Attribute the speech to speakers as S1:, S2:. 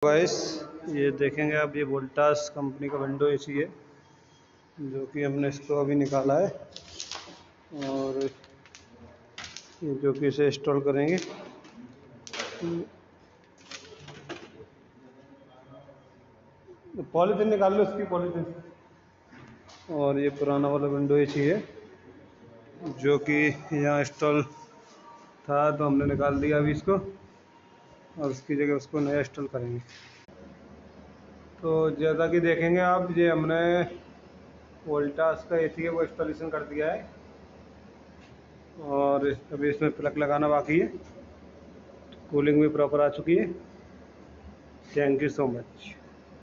S1: Guys, ये देखेंगे आप, ये वोल्टास कंपनी का विंडो एसी है जो कि हमने इसको अभी निकाला है और ये जो कि इसे इंस्टॉल करेंगे। पॉलीथीन निकाल लो इसकी पॉलीथीन। और ये पुराना वाला विंडो एसी है जो कि यहाँ इंस्टॉल था तो हमने निकाल दिया अभी इसको और उसकी जगह उसको नया इंस्टॉल करेंगे। तो जैसा कि देखेंगे आप, ये हमने वोल्टास का एसी है वो इंस्टॉलेशन कर दिया है और अभी इसमें प्लग लगाना बाकी है। कूलिंग भी प्रॉपर आ चुकी है। Thank you so much.